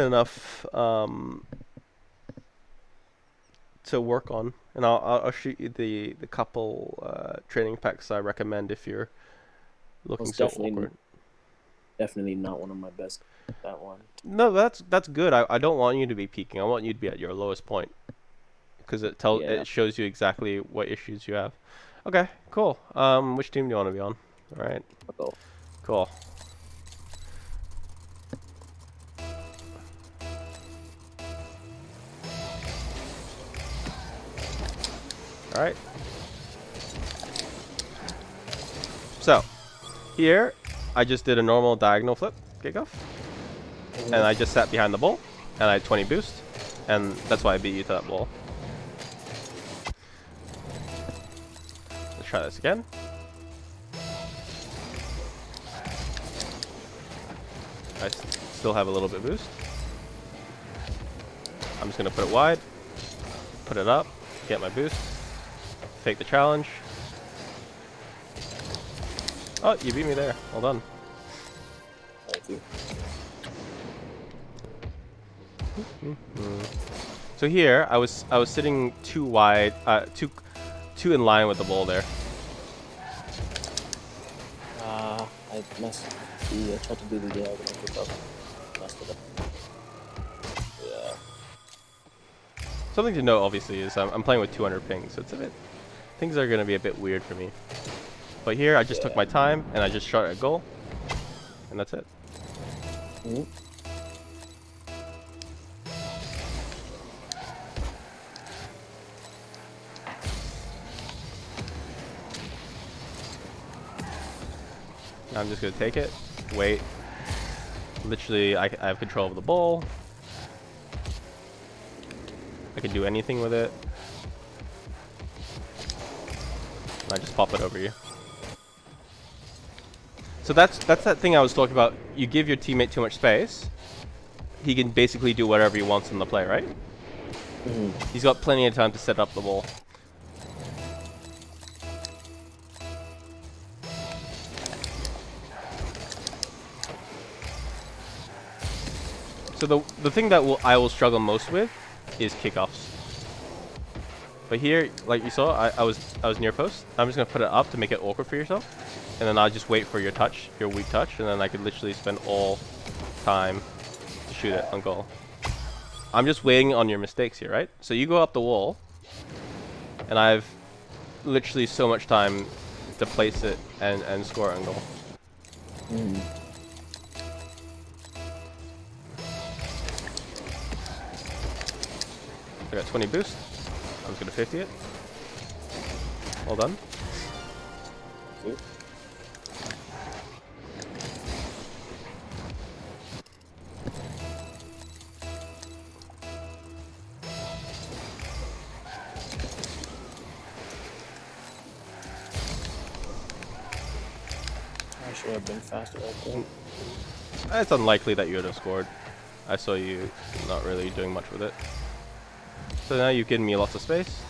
enough to work on, and I'll shoot you the couple training packs I recommend if you're looking so awkward. Definitely not one of my best. That one. No, that's good. I don't want you to be peaking. I want you to be at your lowest point, because it shows you exactly what issues you have. Okay, cool. Which team do you want to be on? All right. I'll go. Cool. All right. So, here, I just did a normal diagonal flip kickoff, and I just sat behind the ball, and I had 20 boost, and that's why I beat you to that ball. Let's try this again. I still have a little bit of boost. I'm just going to put it wide, put it up, get my boost, fake the challenge. Oh, you beat me there. Well done. Thank you. So here, I was sitting too wide, too in line with the ball there. I messed. I tried to do the diagonal kickoff. Messed it up. Yeah. Something to note, obviously, is I'm playing with 200 ping, so things are gonna be a bit weird for me. But here, I just took my time and I just shot at goal, and that's it. Now I'm just gonna take it, wait. Literally, I have control of the ball. I can do anything with it. And I just pop it over you. So that's that thing I was talking about. You give your teammate too much space, he can basically do whatever he wants in the play, right? He's got plenty of time to set up the ball. So the thing that I will struggle most with is kickoffs. But here, like you saw, I was near post. I'm just gonna put it up to make it awkward for yourself, and then I'll just wait for your weak touch, and then I could literally spend all time to shoot it on goal. I'm just waiting on your mistakes here, right? So you go up the wall, and I've literally so much time to place it and score on goal. I got 20 boost. I'm just gonna 50 it. Well done. Thank you. I should have been faster right there. It's unlikely that you would have scored. I saw you not really doing much with it. So now you've given me lots of space.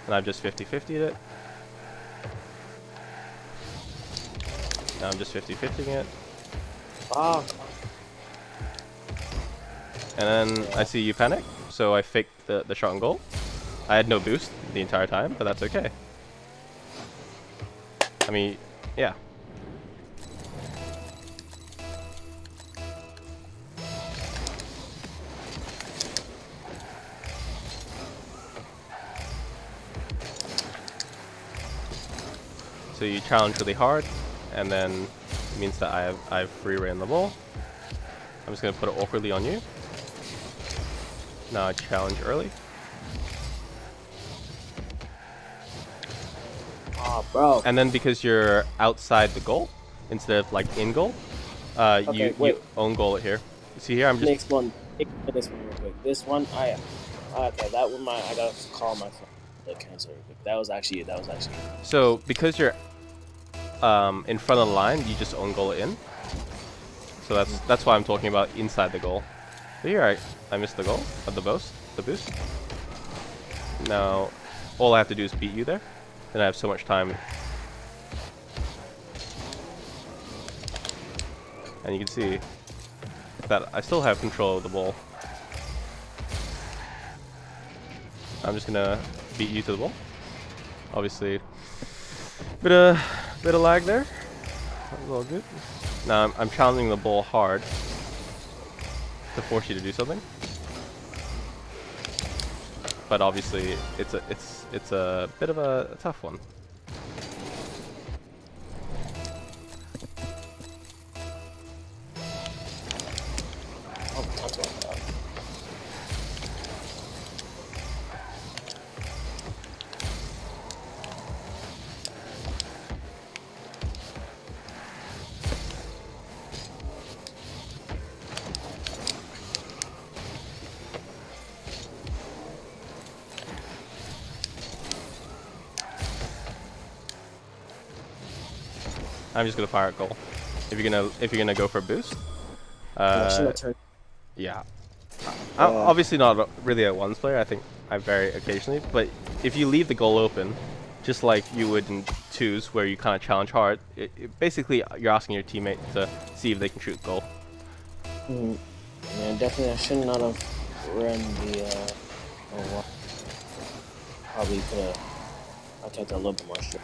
And I've just 50-50'd it. Now I'm just 50-50'ing it. Ah, And then I see you panic, so I faked the shot on goal. I had no boost the entire time, but that's okay. I mean, yeah. So you challenge really hard, and then it means that I've free ran the ball. I'm just gonna put it awkwardly on you. Now I challenge early. oh, bro. And then because you're outside the goal instead of like in goal, you wait. own goal it here. See here, I'm just Next one. This one real quick. This one, okay. That one, I gotta call my phone to cancel real quick. That was actually it. so because you're in front of the line, you just own goal it in. So that's why I'm talking about inside the goal. So here I missed the goal of the boost. Now all I have to do is beat you there. Then I have so much time. And you can see that I still have control of the ball. I'm just gonna beat you to the ball. Obviously, bit of lag there. That was all good. Now I'm challenging the ball hard to force you to do something. But obviously, it's a bit of a tough one. Oh, that's what I thought. I'm just gonna fire at goal. If you're gonna go for a boost, I should have turned. yeah. I'm obviously not really a ones player. I think I vary occasionally, but if you leave the goal open, just like you would in twos, where you kind of challenge hard, basically you're asking your teammate to see if they can shoot goal. Yeah, definitely. I should not have run the. Well, probably could have. I kept a little bit more straight.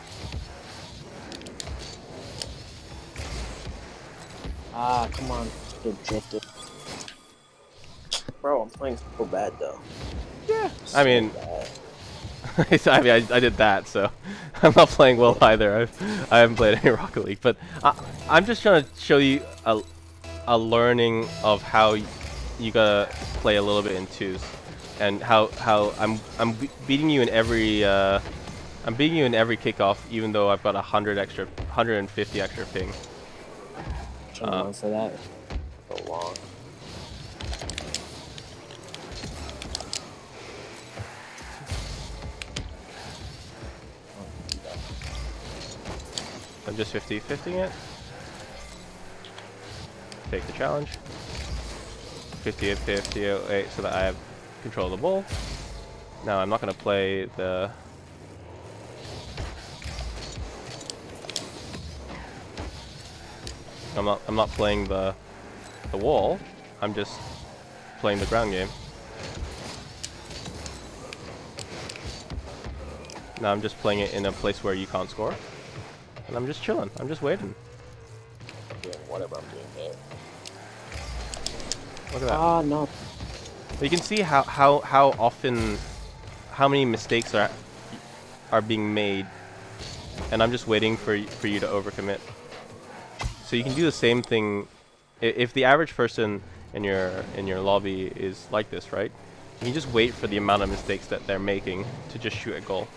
Ah, come on. Should have drifted. Bro, I'm playing so bad though. Yeah. So I mean, bad. I did that, so I'm not playing well either. I haven't played any Rocket League, but I'm just trying to show you a learning of how you gotta play a little bit in twos, and how I'm beating you in every kickoff, even though I've got 150 extra ping. Trying to run for that so long. I'm just 50-50ing it. Take the challenge. 58 so that I have control of the ball. Now I'm not going to play the... I'm not playing the wall. I'm just playing the ground game. Now I'm just playing it in a place where you can't score. And I'm just chilling. I'm just waiting. Doing whatever I'm doing there. Look at that. Ah, no. You can see how often, how many mistakes are being made, and I'm just waiting for you to overcommit. So you can do the same thing if the average person in your lobby is like this, right? You just wait for the amount of mistakes that they're making to just shoot a goal.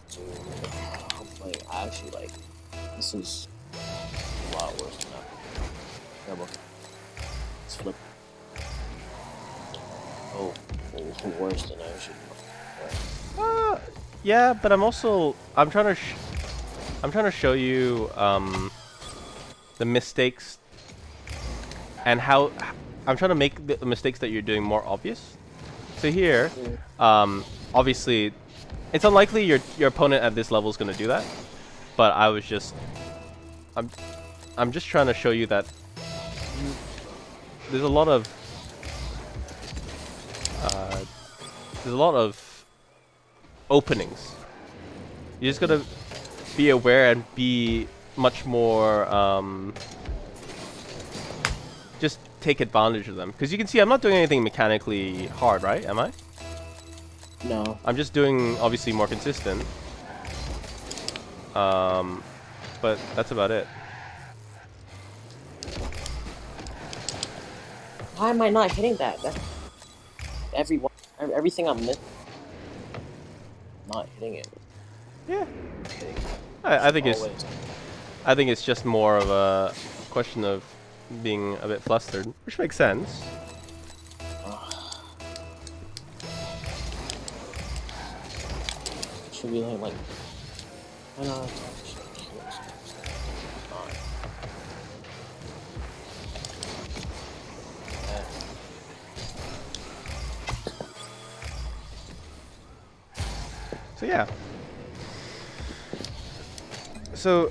So, hopefully, I actually like. This is a lot worse than that. Double. Let's flip. Oh, worse than I should. Yeah, but I'm trying to show you the mistakes and how I'm trying to make the mistakes that you're doing more obvious. So here, obviously, it's unlikely your opponent at this level is going to do that, but I'm just trying to show you that there's a lot of openings. You just gotta be aware and be much more just take advantage of them, because you can see I'm not doing anything mechanically hard, right? Am I? No. I'm just doing obviously more consistent, but that's about it. Why am I not hitting that? That's everything I'm missing. Not hitting it. Yeah, I think it's just more of a question of being a bit flustered, which makes sense. Should be like why not? So yeah. So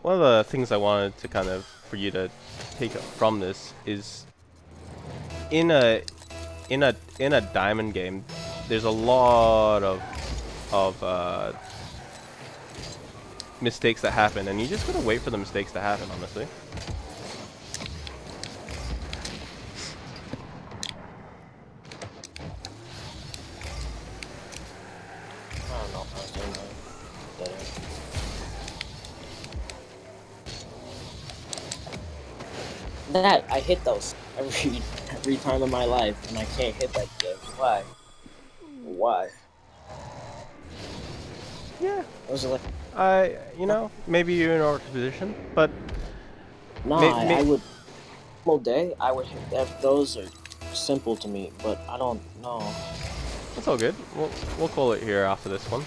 one of the things I wanted to kind of for you to take from this is in a diamond game, there's a lot of mistakes that happen, and you just gotta wait for the mistakes to happen, honestly. That I hit those every time in my life, and I can't hit that game. Why? Why? Yeah. Was it like? You know, maybe you're in an awkward position, but no, I would. All day, I would hit that. Those are simple to me, but I don't know. That's all good. We'll call it here after this one.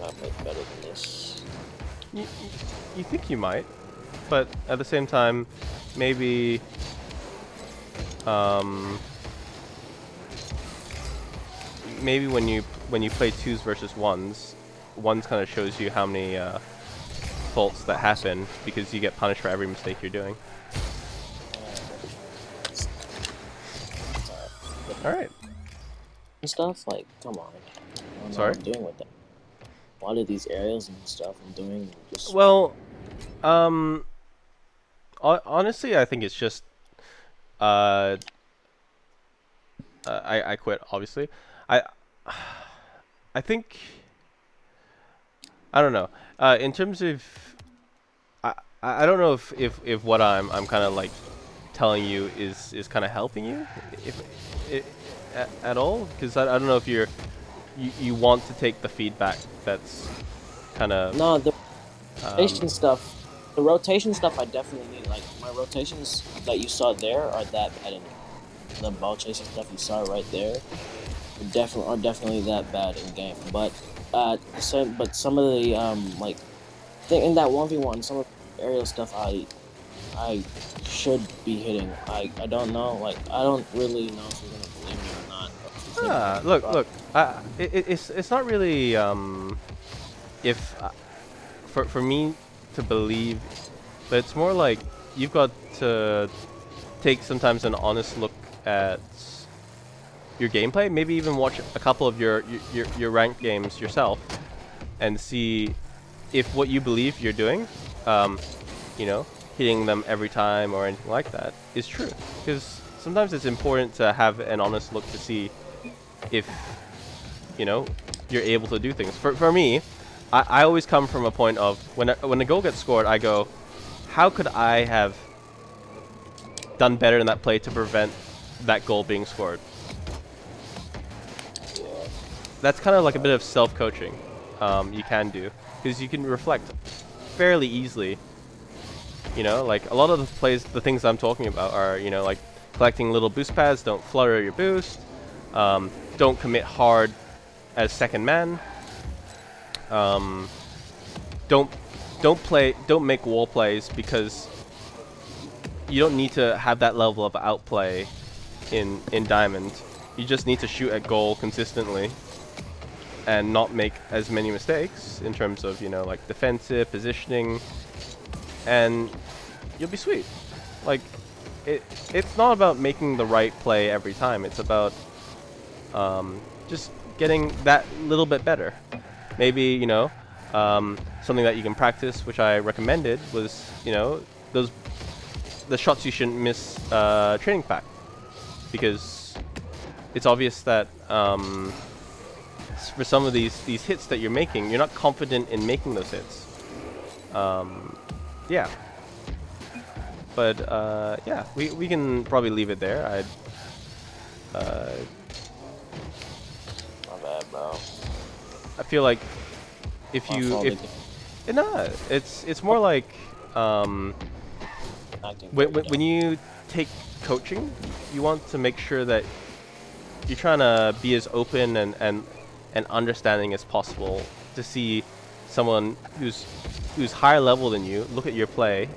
I play better than this. You think you might, but at the same time, maybe maybe when you play twos versus ones kind of shows you how many faults that happen because you get punished for every mistake you're doing. All right. And stuff like, come on. I don't know Sorry. what I'm doing with that. A lot of these aerials and stuff I'm doing just. Well, honestly, I think it's just I quit, obviously. I think I don't know. In terms of I don't know if what I'm kind of like telling you is kind of helping you at all, because I don't know if you want to take the feedback that's kind of No, the rotation stuff. The rotation stuff I definitely need. Like my rotations that you saw there are that bad, and the ball chasing stuff you saw right there are definitely that bad in game. But some of the like in that 1v1, some of the aerial stuff I should be hitting. I don't know. Like I don't really know if you're gonna believe me or not. Look. It's not really if for me to believe, but it's more like you've got to take sometimes an honest look at your gameplay. Maybe even watch a couple of your ranked games yourself, and see if what you believe you're doing, you know, hitting them every time or anything like that, is true. Because sometimes it's important to have an honest look to see if, you know, you're able to do things. For me, I always come from a point of when a goal gets scored, I go, how could I have done better in that play to prevent that goal being scored? Yeah. That's kind of like a bit of self-coaching you can do, because you can reflect fairly easily. You know, like a lot of the plays, the things I'm talking about are, you know, like collecting little boost pads, don't flutter your boost, don't commit hard as second man, don't make wall plays, because you don't need to have that level of outplay in Diamond. You just need to shoot at goal consistently and not make as many mistakes in terms of, you know, like defensive positioning, and you'll be sweet. Like, it's not about making the right play every time. It's about just getting that little bit better. Maybe, you know, something that you can practice, which I recommended, was, you know, the shots you shouldn't miss training pack, because it's obvious that for some of these hits that you're making, you're not confident in making those hits. Yeah. But yeah, we can probably leave it there. My bad, bro. I feel like if My you fault again. no, it's more like Acting when you take coaching, you want to make sure that you're trying to be as open and understanding as possible, to see someone who's higher level than you look at your play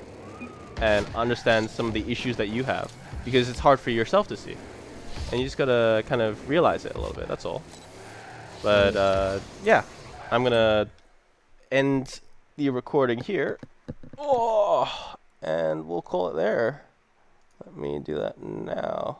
and understand some of the issues that you have, because it's hard for yourself to see, and you just gotta kind of realize it a little bit. That's all. But yeah, I'm gonna end the recording here. Oh, and we'll call it there. Let me do that now.